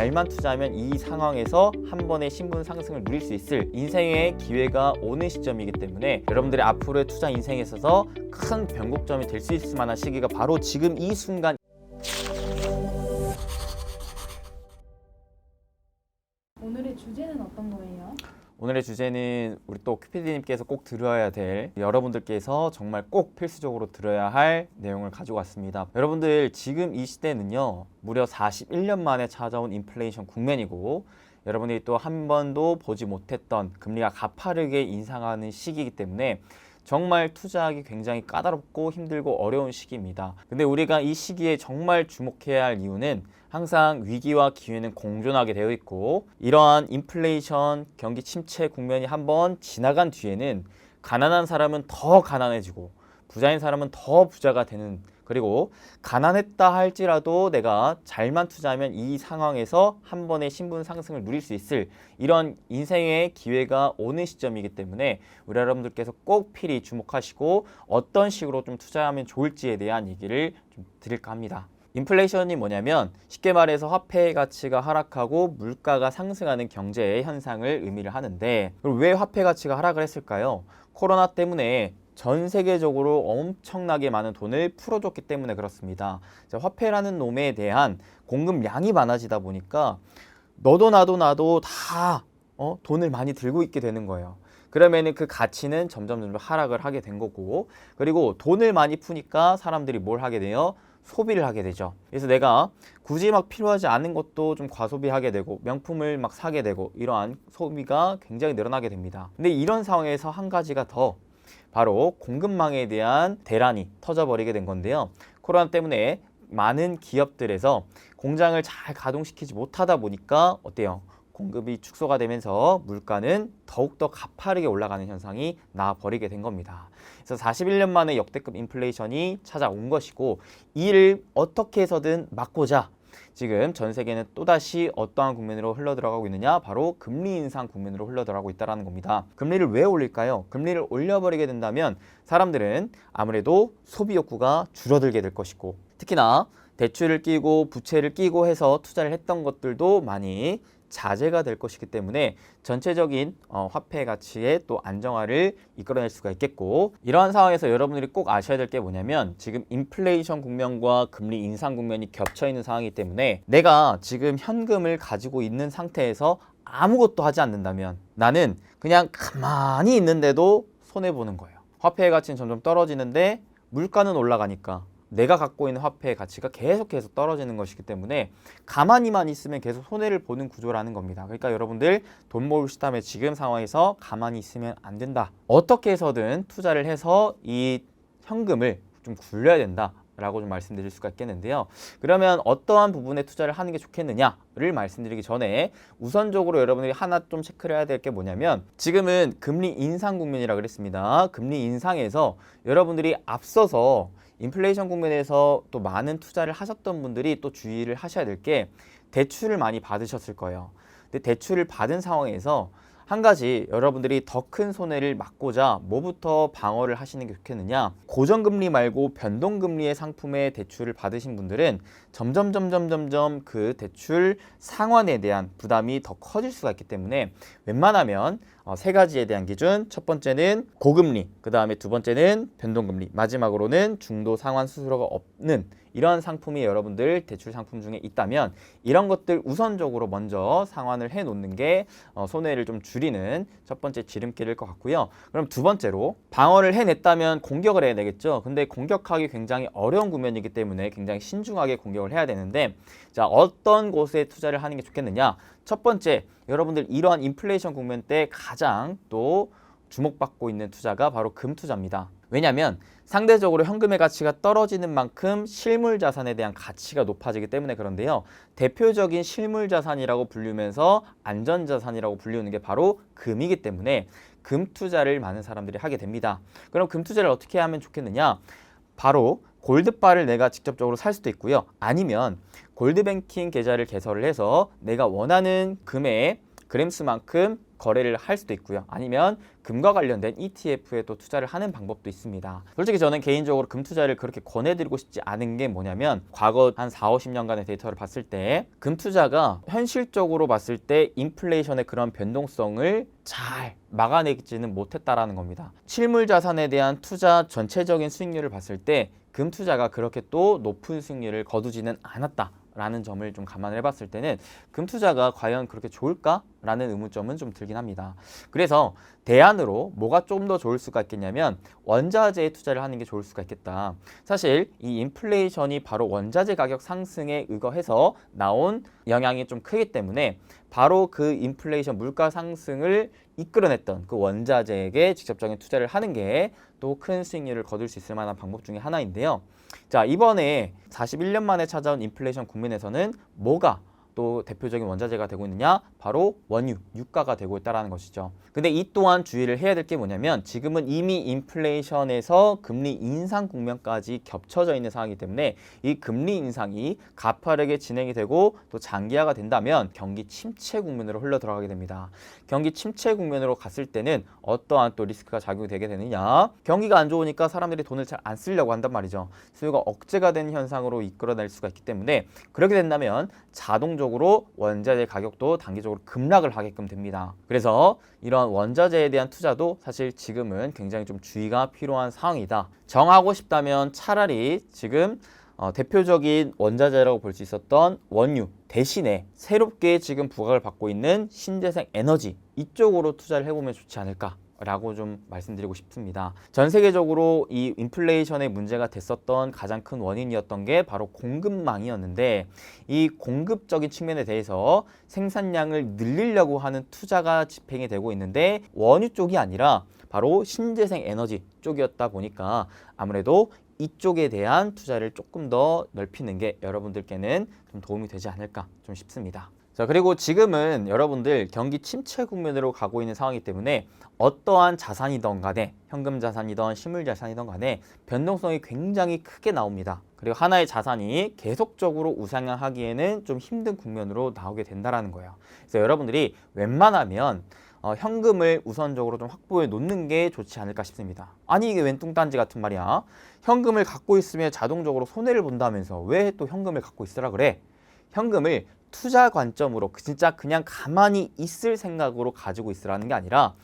잘만 투자하면 이 상황에서 한 번의 신분 상승을 누릴 수 있을 인생의 기회가 오는 시점이기 때문에 여러분들의 앞으로의 투자 인생에 있어서 큰 변곡점이 될 수 있을 만한 시기가 바로 지금 이 순간. 오늘의 주제는 어떤 거예요? 오늘의 주제는 우리 또 큐피디님께서 꼭 들어야 될, 여러분들께서 정말 꼭 필수적으로 들어야 할 내용을 가지고 왔습니다. 여러분들 지금 이 시대는요, 무려 41년 만에 찾아온 인플레이션 국면이고, 여러분들이 또 한 번도 보지 못했던 금리가 가파르게 인상하는 시기이기 때문에 정말 투자하기 굉장히 까다롭고 힘들고 어려운 시기입니다. 근데 우리가 이 시기에 정말 주목해야 할 이유는 항상 위기와 기회는 공존하게 되어 있고, 이러한 인플레이션 경기 침체 국면이 한번 지나간 뒤에는 가난한 사람은 더 가난해지고 부자인 사람은 더 부자가 되는, 그리고 가난했다 할지라도 내가 잘만 투자하면 이 상황에서 한 번의 신분 상승을 누릴 수 있을 이런 인생의 기회가 오는 시점이기 때문에 우리 여러분들께서 꼭 필히 주목하시고 어떤 식으로 좀 투자하면 좋을지에 대한 얘기를 좀 드릴까 합니다. 인플레이션이 뭐냐면 쉽게 말해서 화폐의 가치가 하락하고 물가가 상승하는 경제의 현상을 의미를 하는데, 그럼 왜 화폐 가치가 하락을 했을까요? 코로나 때문에 전 세계적으로 엄청나게 많은 돈을 풀어줬기 때문에 그렇습니다. 화폐라는 놈에 대한 공급량이 많아지다 보니까 너도 나도 다 돈을 많이 들고 있게 되는 거예요. 그러면은 그 가치는 점점 하락을 하게 된 거고, 그리고 돈을 많이 푸니까 사람들이 뭘 하게 돼요? 소비를 하게 되죠. 그래서 내가 굳이 막 필요하지 않은 것도 좀 과소비하게 되고 명품을 막 사게 되고 이러한 소비가 굉장히 늘어나게 됩니다. 근데 이런 상황에서 한 가지가 더, 바로 공급망에 대한 대란이 터져버리게 된 건데요. 코로나 때문에 많은 기업들에서 공장을 잘 가동시키지 못하다 보니까 어때요? 공급이 축소가 되면서 물가는 더욱더 가파르게 올라가는 현상이 나와버리게 된 겁니다. 그래서 41년 만에 역대급 인플레이션이 찾아온 것이고, 이를 어떻게 해서든 막고자 지금 전 세계는 또다시 어떠한 국면으로 흘러들어가고 있느냐? 바로 금리 인상 국면으로 흘러들어가고 있다는 겁니다. 금리를 왜 올릴까요? 금리를 올려버리게 된다면 사람들은 아무래도 소비 욕구가 줄어들게 될 것이고, 특히나 대출을 끼고 부채를 끼고 해서 투자를 했던 것들도 많이 자제가 될 것이기 때문에 전체적인 화폐 가치의 또 안정화를 이끌어낼 수가 있겠고, 이러한 상황에서 여러분들이 꼭 아셔야 될 게 뭐냐면 지금 인플레이션 국면과 금리 인상 국면이 겹쳐 있는 상황이기 때문에 내가 지금 현금을 가지고 있는 상태에서 아무것도 하지 않는다면 나는 그냥 가만히 있는데도 손해보는 거예요. 화폐의 가치는 점점 떨어지는데 물가는 올라가니까 내가 갖고 있는 화폐의 가치가 계속해서 떨어지는 것이기 때문에 가만히만 있으면 계속 손해를 보는 구조라는 겁니다. 그러니까 여러분들 돈 모을 시점에 지금 상황에서 가만히 있으면 안 된다. 어떻게 해서든 투자를 해서 이 현금을 좀 굴려야 된다 라고 좀 말씀드릴 수가 있겠는데요. 그러면 어떠한 부분에 투자를 하는 게 좋겠느냐를 말씀드리기 전에 우선적으로 여러분들이 하나 좀 체크를 해야 될 게 뭐냐면, 지금은 금리 인상 국면이라고 그랬습니다. 금리 인상에서 여러분들이 앞서서 인플레이션 국면에서 또 많은 투자를 하셨던 분들이 또 주의를 하셔야 될 게, 대출을 많이 받으셨을 거예요. 근데 대출을 받은 상황에서 한 가지 여러분들이 더 큰 손해를 막고자 뭐부터 방어를 하시는 게 좋겠느냐? 고정금리 말고 변동금리의 상품의 대출을 받으신 분들은 점점 그 대출 상환에 대한 부담이 더 커질 수가 있기 때문에 웬만하면 세 가지에 대한 기준, 첫 번째는 고금리, 그 다음에 두 번째는 변동금리, 마지막으로는 중도 상환 수수료가 없는 이러한 상품이 여러분들 대출 상품 중에 있다면 이런 것들 우선적으로 먼저 상환을 해 놓는 게 손해를 좀 줄이는 첫 번째 지름길일 것 같고요. 그럼 두 번째로, 방어를 해냈다면 공격을 해야 되겠죠. 근데 공격하기 굉장히 어려운 국면이기 때문에 굉장히 신중하게 공격을 해야 되는데, 자, 어떤 곳에 투자를 하는 게 좋겠느냐? 첫 번째, 여러분들 이러한 인플레이션 국면 때 가장 또 주목받고 있는 투자가 바로 금 투자입니다. 왜냐하면 상대적으로 현금의 가치가 떨어지는 만큼 실물 자산에 대한 가치가 높아지기 때문에 그런데요. 대표적인 실물 자산이라고 불리면서 안전 자산이라고 불리는 게 바로 금이기 때문에 금 투자를 많은 사람들이 하게 됩니다. 그럼 금 투자를 어떻게 하면 좋겠느냐? 바로 골드바를 내가 직접적으로 살 수도 있고요. 아니면 골드뱅킹 계좌를 개설을 해서 내가 원하는 금의 그램수만큼 거래를 할 수도 있고요. 아니면 금과 관련된 ETF에 또 투자를 하는 방법도 있습니다. 솔직히 저는 개인적으로 금 투자를 그렇게 권해드리고 싶지 않은 게 뭐냐면 과거 한 4, 50년간의 데이터를 봤을 때 금 투자가 현실적으로 봤을 때 인플레이션의 그런 변동성을 잘 막아내지는 못했다라는 겁니다. 실물 자산에 대한 투자 전체적인 수익률을 봤을 때 금 투자가 그렇게 또 높은 수익률을 거두지는 않았다라는 점을 좀 감안을 해봤을 때는 금 투자가 과연 그렇게 좋을까라는 의문점은 좀 들긴 합니다. 그래서 대안으로 뭐가 좀 더 좋을 수가 있겠냐면 원자재에 투자를 하는 게 좋을 수가 있겠다. 사실 이 인플레이션이 바로 원자재 가격 상승에 의거해서 나온 영향이 좀 크기 때문에 바로 그 인플레이션 물가 상승을 이끌어냈던 그 원자재에게 직접적인 투자를 하는 게 또 큰 수익률을 거둘 수 있을 만한 방법 중에 하나인데요. 자, 이번에 41년 만에 찾아온 인플레이션 국면에서는 뭐가 또 대표적인 원자재가 되고 있느냐? 바로 원유, 유가가 되고 있다는 것이죠. 근데 이 또한 주의를 해야 될 게 뭐냐면 지금은 이미 인플레이션에서 금리 인상 국면까지 겹쳐져 있는 상황이기 때문에 이 금리 인상이 가파르게 진행이 되고 또 장기화가 된다면 경기 침체 국면으로 흘러 들어가게 됩니다. 경기 침체 국면으로 갔을 때는 어떠한 또 리스크가 작용이 되게 되느냐? 경기가 안 좋으니까 사람들이 돈을 잘 안 쓰려고 한단 말이죠. 수요가 억제가 되는 현상으로 이끌어낼 수가 있기 때문에 그렇게 된다면 자동적으로 원자재 가격도 단기적으로 급락을 하게끔 됩니다. 그래서 이런 원자재에 대한 투자도 사실 지금은 굉장히 좀 주의가 필요한 상황이다. 정하고 싶다면 차라리 지금 대표적인 원자재라고 볼 수 있었던 원유 대신에 새롭게 지금 부각을 받고 있는 신재생 에너지 이쪽으로 투자를 해보면 좋지 않을까 라고 좀 말씀드리고 싶습니다. 전 세계적으로 이 인플레이션의 문제가 됐었던 가장 큰 원인이었던 게 바로 공급망이었는데 이 공급적인 측면에 대해서 생산량을 늘리려고 하는 투자가 집행이 되고 있는데 원유 쪽이 아니라 바로 신재생 에너지 쪽이었다 보니까 아무래도 이쪽에 대한 투자를 조금 더 넓히는 게 여러분들께는 좀 도움이 되지 않을까 좀 싶습니다. 자, 그리고 지금은 여러분들 경기 침체 국면으로 가고 있는 상황이기 때문에 어떠한 자산이든 간에 현금 자산이든 실물 자산이든 간에 변동성이 굉장히 크게 나옵니다. 그리고 하나의 자산이 계속적으로 우상향하기에는 좀 힘든 국면으로 나오게 된다는 거예요. 그래서 여러분들이 웬만하면 현금을 우선적으로 좀 확보해 놓는 게 좋지 않을까 싶습니다. 아니 이게 웬 뚱딴지 같은 말이야. 현금을 갖고 있으면 자동적으로 손해를 본다면서 왜 또 현금을 갖고 있으라 그래? 현금을 투자 관점으로 진짜 그냥 가만히 있을 생각으로 가지고 있으라는 게 아니라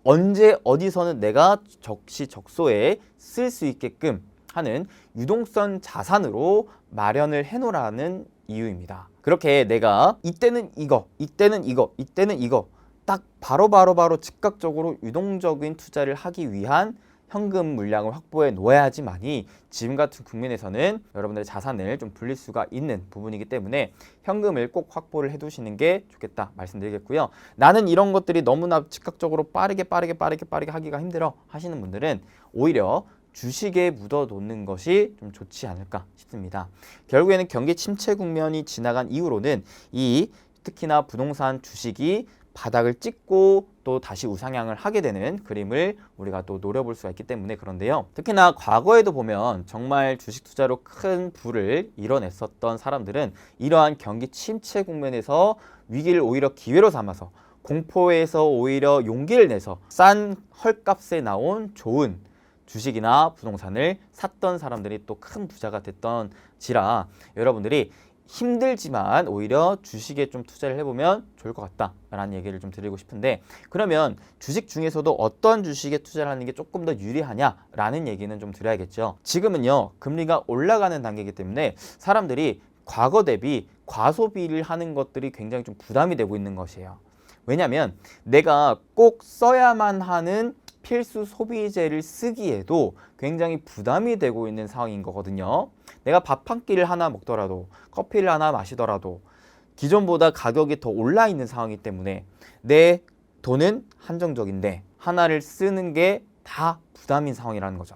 언제 어디서는 내가 적시적소에 쓸 수 있게끔 하는 유동성 자산으로 마련을 해놓으라는 이유입니다. 그렇게 내가 이때는 이거, 이때는 이거, 이때는 이거 딱 바로 즉각적으로 유동적인 투자를 하기 위한 현금 물량을 확보해 놓아야지만이 지금 같은 국면에서는 여러분들의 자산을 좀 불릴 수가 있는 부분이기 때문에 현금을 꼭 확보를 해 두시는 게 좋겠다 말씀드리겠고요. 나는 이런 것들이 너무나 즉각적으로 빠르게 하기가 힘들어 하시는 분들은 오히려 주식에 묻어 놓는 것이 좀 좋지 않을까 싶습니다. 결국에는 경기 침체 국면이 지나간 이후로는 이 특히나 부동산 주식이 바닥을 찍고 또 다시 우상향을 하게 되는 그림을 우리가 또 노려볼 수가 있기 때문에 그런데요. 특히나 과거에도 보면 정말 주식 투자로 큰 부를 이뤄냈었던 사람들은 이러한 경기 침체 국면에서 위기를 오히려 기회로 삼아서 공포에서 오히려 용기를 내서 싼 헐값에 나온 좋은 주식이나 부동산을 샀던 사람들이 또 큰 부자가 됐던지라 여러분들이 힘들지만 오히려 주식에 좀 투자를 해보면 좋을 것 같다라는 얘기를 좀 드리고 싶은데 그러면 주식 중에서도 어떤 주식에 투자를 하는 게 조금 더 유리하냐라는 얘기는 좀 드려야겠죠. 지금은요 금리가 올라가는 단계이기 때문에 사람들이 과거 대비 과소비를 하는 것들이 굉장히 좀 부담이 되고 있는 것이에요. 왜냐하면 내가 꼭 써야만 하는 필수 소비재를 쓰기에도 굉장히 부담이 되고 있는 상황인 거거든요. 내가 밥 한 끼를 하나 먹더라도 커피를 하나 마시더라도 기존보다 가격이 더 올라 있는 상황이기 때문에 내 돈은 한정적인데 하나를 쓰는 게 다 부담인 상황이라는 거죠.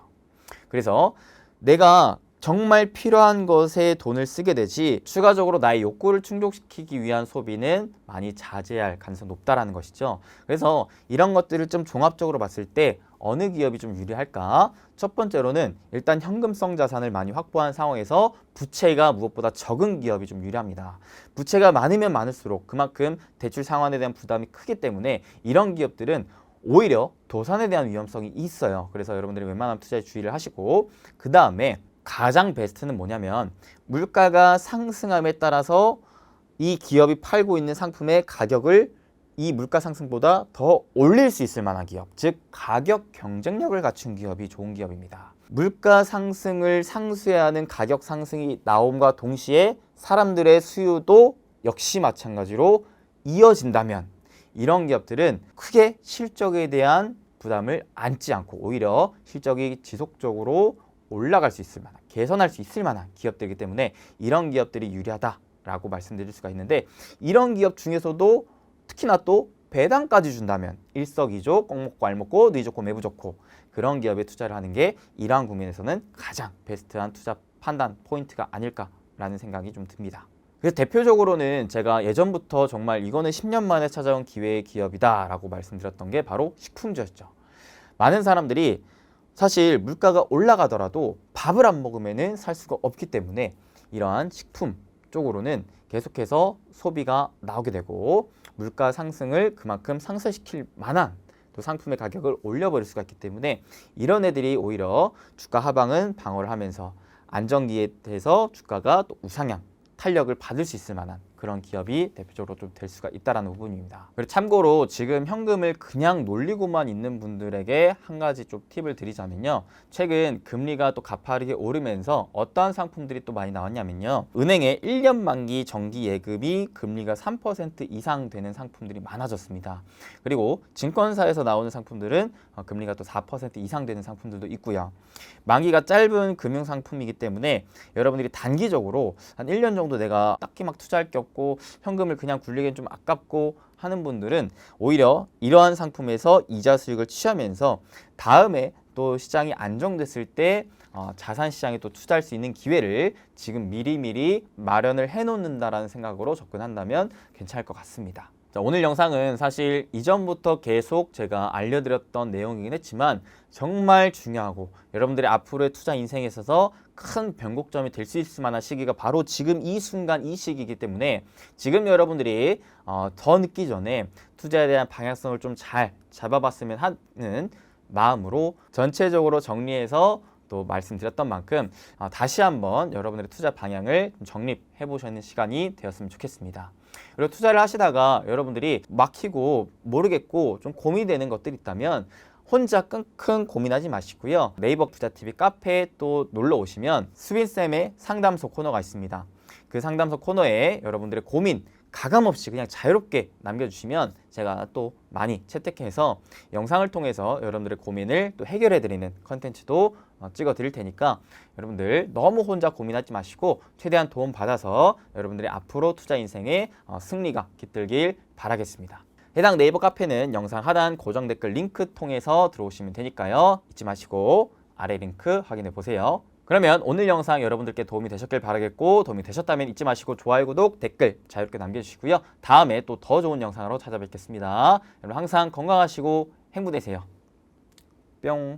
그래서 내가 정말 필요한 것에 돈을 쓰게 되지 추가적으로 나의 욕구를 충족시키기 위한 소비는 많이 자제할 가능성이 높다라는 것이죠. 그래서 이런 것들을 좀 종합적으로 봤을 때 어느 기업이 좀 유리할까? 첫 번째로는 일단 현금성 자산을 많이 확보한 상황에서 부채가 무엇보다 적은 기업이 좀 유리합니다. 부채가 많으면 많을수록 그만큼 대출 상환에 대한 부담이 크기 때문에 이런 기업들은 오히려 도산에 대한 위험성이 있어요. 그래서 여러분들이 웬만하면 투자에 주의를 하시고, 그 다음에 가장 베스트는 뭐냐면 물가가 상승함에 따라서 이 기업이 팔고 있는 상품의 가격을 이 물가 상승보다 더 올릴 수 있을 만한 기업, 즉 가격 경쟁력을 갖춘 기업이 좋은 기업입니다. 물가 상승을 상쇄하는 가격 상승이 나옴과 동시에 사람들의 수요도 역시 마찬가지로 이어진다면 이런 기업들은 크게 실적에 대한 부담을 안지 않고 오히려 실적이 지속적으로 올라갈 수 있을 만한, 개선할 수 있을 만한 기업들이기 때문에 이런 기업들이 유리하다라고 말씀드릴 수가 있는데, 이런 기업 중에서도 특히나 또 배당까지 준다면 일석이조, 꼭 먹고 알 먹고 누이 좋고 매부 좋고, 그런 기업에 투자를 하는 게 이러한 국면에서는 가장 베스트한 투자 판단 포인트가 아닐까라는 생각이 좀 듭니다. 그래서 대표적으로는 제가 예전부터 정말 이거는 10년 만에 찾아온 기회의 기업이다 라고 말씀드렸던 게 바로 식품주였죠. 많은 사람들이 사실 물가가 올라가더라도 밥을 안 먹으면 살 수가 없기 때문에 이러한 식품 쪽으로는 계속해서 소비가 나오게 되고 물가 상승을 그만큼 상쇄시킬 만한 또 상품의 가격을 올려버릴 수가 있기 때문에 이런 애들이 오히려 주가 하방은 방어를 하면서 안정기에 대해서 주가가 또 우상향, 탄력을 받을 수 있을 만한 그런 기업이 대표적으로 좀 될 수가 있다는 부분입니다. 그리고 참고로 지금 현금을 그냥 놀리고만 있는 분들에게 한 가지 좀 팁을 드리자면요. 최근 금리가 또 가파르게 오르면서 어떠한 상품들이 또 많이 나왔냐면요. 은행의 1년 만기 정기 예금이 금리가 3% 이상 되는 상품들이 많아졌습니다. 그리고 증권사에서 나오는 상품들은 금리가 또 4% 이상 되는 상품들도 있고요. 만기가 짧은 금융상품이기 때문에 여러분들이 단기적으로 한 1년 정도 내가 딱히 막 투자할 게 없고 현금을 그냥 굴리기엔 좀 아깝고 하는 분들은 오히려 이러한 상품에서 이자 수익을 취하면서 다음에 또 시장이 안정됐을 때 자산 시장에 또 투자할 수 있는 기회를 지금 미리미리 마련을 해놓는다라는 생각으로 접근한다면 괜찮을 것 같습니다. 자, 오늘 영상은 사실 이전부터 계속 제가 알려드렸던 내용이긴 했지만 정말 중요하고 여러분들의 앞으로의 투자 인생에 있어서 큰 변곡점이 될 수 있을 만한 시기가 바로 지금 이 순간 이 시기이기 때문에 지금 여러분들이 더 늦기 전에 투자에 대한 방향성을 좀 잘 잡아봤으면 하는 마음으로 전체적으로 정리해서 또 말씀드렸던 만큼 다시 한번 여러분들의 투자 방향을 정립해 보시는 시간이 되었으면 좋겠습니다. 그리고 투자를 하시다가 여러분들이 막히고 모르겠고 좀 고민되는 것들이 있다면 혼자 끙끙 고민하지 마시고요. 네이버 투자TV 카페에 또 놀러 오시면 수빈쌤의 상담소 코너가 있습니다. 그 상담소 코너에 여러분들의 고민 가감없이 그냥 자유롭게 남겨주시면 제가 또 많이 채택해서 영상을 통해서 여러분들의 고민을 또 해결해드리는 컨텐츠도 찍어 드릴 테니까 여러분들 너무 혼자 고민하지 마시고 최대한 도움 받아서 여러분들의 앞으로 투자 인생의 승리가 깃들길 바라겠습니다. 해당 네이버 카페는 영상 하단 고정 댓글 링크 통해서 들어오시면 되니까요. 잊지 마시고 아래 링크 확인해 보세요. 그러면 오늘 영상 여러분들께 도움이 되셨길 바라겠고 도움이 되셨다면 잊지 마시고 좋아요, 구독, 댓글 자유롭게 남겨주시고요. 다음에 또 더 좋은 영상으로 찾아뵙겠습니다. 여러분 항상 건강하시고 행복되세요. 뿅.